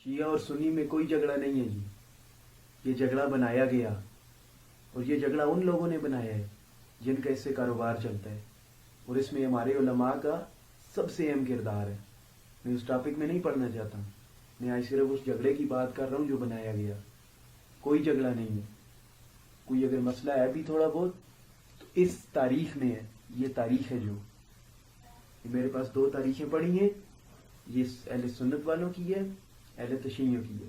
شیعہ اور سنی میں کوئی جھگڑا نہیں ہے جی. یہ جھگڑا بنایا گیا اور یہ جھگڑا ان لوگوں نے بنایا ہے جن کا اس سے کاروبار چلتا ہے, اور اس میں ہمارے علماء کا سب سے اہم کردار ہے. میں اس ٹاپک میں نہیں پڑھنا چاہتا ہوں, میں آج صرف اس جھگڑے کی بات کر رہا ہوں جو بنایا گیا. کوئی جھگڑا نہیں ہے. کوئی اگر مسئلہ ہے بھی تھوڑا بہت تو اس تاریخ میں ہے. یہ تاریخ ہے جو میرے پاس 2 تاریخیں پڑھی ہیں, یہ اہل سنت والوں کی ہے, اہل تشیعوں کی ہے.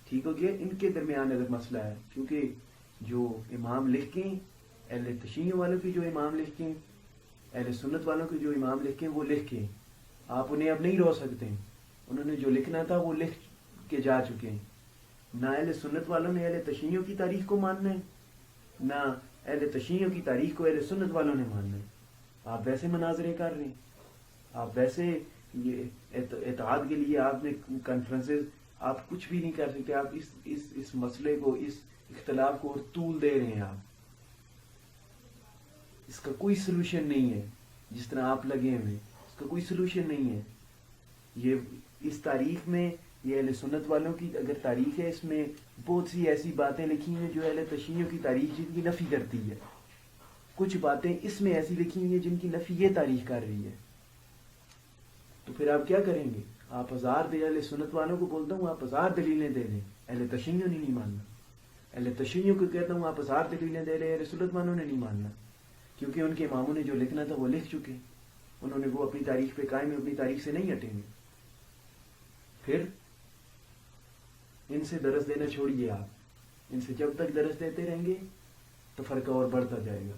ٹھیک ہو گیا. ان کے درمیان اگر مسئلہ ہے, کیونکہ جو امام لکھیں اہل تشیعوں والوں کی, جو امام لکھیں اہل سنت والوں کے جو امام لکھیں وہ لکھیں, آپ انہیں اب نہیں رو سکتے. انہوں نے جو لکھنا تھا وہ لکھ کے جا چکے ہیں. نہ اہل سنت والوں نے اہل تشیعوں کی تاریخ کو ماننا ہے, نہ اہل تشیعوں کی تاریخ کو اہل سنت والوں نے ماننا ہے. آپ ویسے مناظرے کر رہے ہیں, آپ ویسے یہ اتحاد کے لیے آپ نے کانفرنسز, آپ کچھ بھی نہیں کر سکتے. آپ اس مسئلے کو, اس اختلاف کو اور طول دے رہے ہیں. آپ اس کا کوئی سلوشن نہیں ہے. جس طرح آپ لگے ہوئے, اس کا کوئی سلوشن نہیں ہے. یہ اس تاریخ میں, یہ اہل سنت والوں کی اگر تاریخ ہے, اس میں بہت سی ایسی باتیں لکھی ہیں جو اہل تشیعوں کی تاریخ جن کی نفی کرتی ہے. کچھ باتیں اس میں ایسی لکھی ہیں جن کی نفی یہ تاریخ کر رہی ہے. تو پھر آپ کیا کریں گے؟ آپ ہزار اہل سنت والوں کو بولتا ہوں آپ 1000 دلیلیں دے دیں, اہل تشیعوں نے نہیں ماننا. اہل تشیعوں کو کہتا ہوں آپ 1000 دلیلیں دے رہے, اہل سنت والوں نے نہیں ماننا. کیونکہ ان کے اماموں نے جو لکھنا تھا وہ لکھ چکے. انہوں نے وہ اپنی تاریخ پہ قائم ہے, اپنی تاریخ سے نہیں ہٹیں گے. پھر ان سے درس دینا چھوڑیے. آپ ان سے جب تک درس دیتے رہیں گے تو فرقہ اور بڑھتا جائے گا.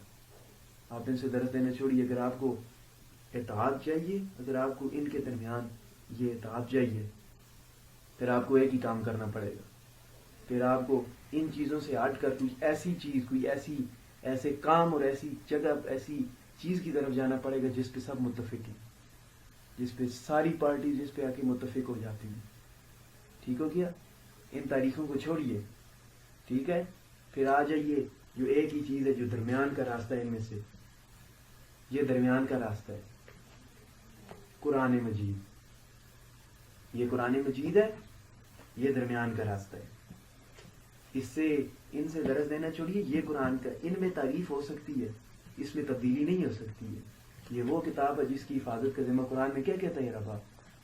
آپ ان سے درس دینا چھوڑیے. اگر آپ کو اتحاد چاہیے, اگر آپ کو ان کے درمیان یہ اتحاد چاہیے, پھر آپ کو ایک ہی کام کرنا پڑے گا. پھر آپ کو ان چیزوں سے ہٹ کر کوئی ایسی چیز, کوئی ایسے کام اور ایسی جگہ, ایسی چیز کی طرف جانا پڑے گا جس پہ سب متفق ہیں, جس پہ ساری پارٹی جس پہ آ کے متفق ہو جاتی ہیں. ٹھیک ہو گیا. ان تاریخوں کو چھوڑیے, ٹھیک ہے. پھر آ جائیے جو ایک ہی چیز ہے, جو درمیان کا راستہ ہے ان میں سے. یہ درمیان کا راستہ ہے قرآن مجید. یہ قرآن مجید ہے, یہ درمیان کا راستہ ہے. اس سے ان سے درس دینا چھوڑیے. یہ قرآن کا, ان میں تعریف ہو سکتی ہے, اس میں تبدیلی نہیں ہو سکتی ہے. یہ وہ کتاب ہے جس کی حفاظت کا ذمہ قرآن میں کیا کہتا ہے ربا,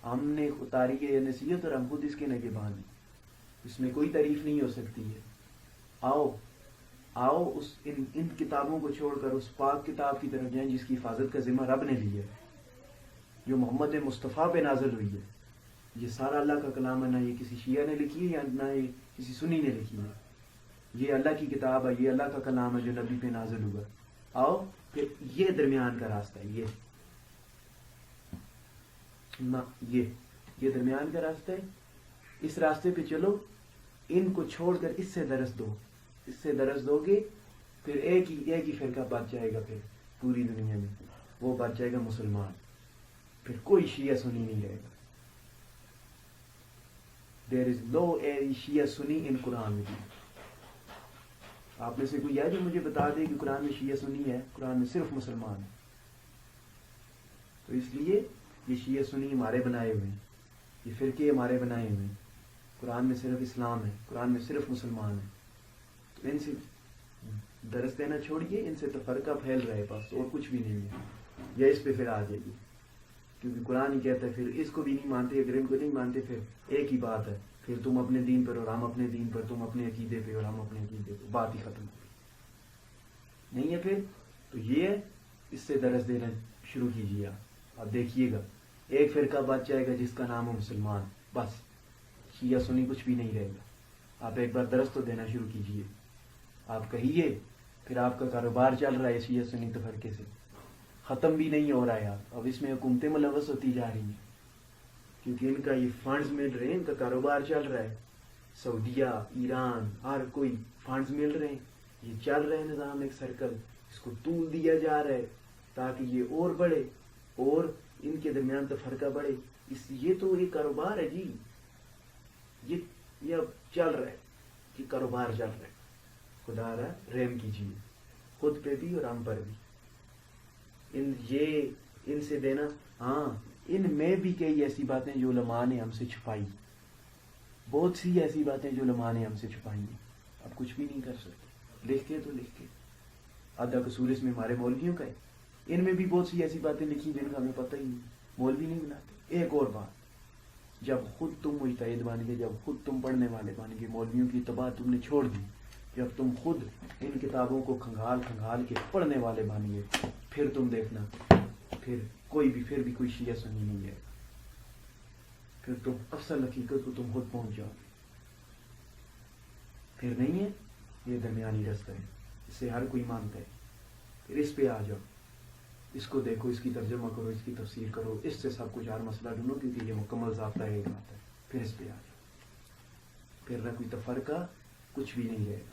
ہم نے اتاری ہے نصیحت اور ہم خود اس کے نگہبان ہیں. اس میں کوئی تعریف نہیں ہو سکتی ہے. آؤ اس ان کتابوں کو چھوڑ کر اس پاک کتاب کی طرف جائیں جس کی حفاظت کا ذمہ رب نے لیا ہے, جو محمد مصطفیٰ پہ نازل ہوئی ہے. یہ سارا اللہ کا کلام ہے, نہ یہ کسی شیعہ نے لکھی ہے یا نہ یہ کسی سنی نے لکھی ہے. یہ اللہ کی کتاب ہے, یہ اللہ کا کلام ہے جو نبی پہ نازل ہوا. آؤ پھر یہ درمیان کا راستہ ہے. یہ درمیان کا راستہ ہے. اس راستے پہ چلو. ان کو چھوڑ کر اس سے درس دو. اس سے درس دو گے پھر ایک ہی فرقہ بچ جائے گا. پھر پوری دنیا میں وہ بچ جائے گا مسلمان. پھر کوئی شیعہ سنی نہیں رہے گا. There is no شیعہ سنی ان قرآن میں. آپ میں سے کوئی ہے جو مجھے بتا دے کہ قرآن میں شیعہ سنی ہے؟ قرآن میں صرف مسلمان ہے. تو اس لیے یہ شیعہ سنی ہمارے بنائے ہوئے ہیں, یہ فرقے ہمارے بنائے ہوئے ہیں. قرآن میں صرف اسلام ہے, قرآن میں صرف مسلمان ہے. تو ان سے درس دینا چھوڑیے. ان سے تو فرقہ پھیل رہا ہے بس, اور کچھ بھی نہیں ہے. یا اس پہ پھر آ جائیے, کیونکہ قرآن ہی کہتا ہے پھر اس کو بھی نہیں مانتے. اگر ان کو نہیں مانتے پھر ایک ہی بات ہے, پھر تم اپنے دین پر اور ہم اپنے دین پر, تم اپنے عقیدے پہ اور ہم اپنے عقیدے پہ. بات ہی ختم ہو گئی. نہیں ہے پھر تو یہ ہے, اس سے درس دینا شروع کیجیے. آپ دیکھیے گا ایک فرقہ بچ جائے گا جس کا نام ہے مسلمان. بس شیعہ سنی کچھ بھی نہیں رہے گا. آپ ایک بار درس تو دینا شروع کیجیے. آپ کہیے, پھر آپ کا کاروبار چل رہا ہے شیعہ سنی تفرقے سے, ختم بھی نہیں ہو رہا ہے. اب اس میں حکومتیں ملوث ہوتی جا رہی ہیں, کیونکہ ان کا یہ فنڈز مل رہے ہیں, ان کا کاروبار چل رہا ہے. سعودیہ, ایران, ہر کوئی فنڈز مل رہے ہیں. یہ چل رہا ہے نظام, ایک سرکل. اس کو طول دیا جا رہا ہے تاکہ یہ اور بڑھے اور ان کے درمیان تفرقہ بڑھے. یہ تو ایک کاروبار ہے جی. یہ اب چل رہا ہے, یہ کاروبار چل رہا ہے. خدا را رحم کیجیے خود پہ بھی اور ہم پر بھی. ان سے دینا. ہاں, ان میں بھی کئی ایسی باتیں جو علماء نے ہم سے چھپائی, بہت سی ایسی باتیں جو علماء نے ہم سے چھپائی ہیں، اب کچھ بھی نہیں کر سکتے، لکھ کے تو لکھ کے، آدھا قصور اس میں ہمارے مولویوں کا ہے، ان میں بھی بہت سی ایسی باتیں لکھی جن کا ہمیں پتہ ہی نہیں، مولوی نہیں بناتے۔ ایک اور بات، جب خود تم مجتہد بن گئے، جب خود تم پڑھنے والے بن گئے، مولویوں کی اتباع تم نے چھوڑ دی، جب تم خود ان کتابوں کو کھنگال کھنگال کے پڑھنے والے بن گئے، پھر تم دیکھنا، پھر بھی کوئی شیعہ سنی نہیں ہے، پھر تم اصل حقیقت کو تم خود پہنچ جاؤ گے، پھر نہیں ہے یہ درمیانی رستہ ہے، اس سے ہر کوئی مانتا ہے، پھر اس پہ آ جاؤ، اس کو دیکھو، اس کی ترجمہ کرو، اس کی تفسیر کرو، اس سے سب کچھ ہر مسئلہ ڈھونڈو، کیونکہ یہ مکمل ضابطہ ہے، پھر اس پہ آ جاؤ، پھر نہ کوئی تفرقہ، کچھ بھی نہیں رہے گا۔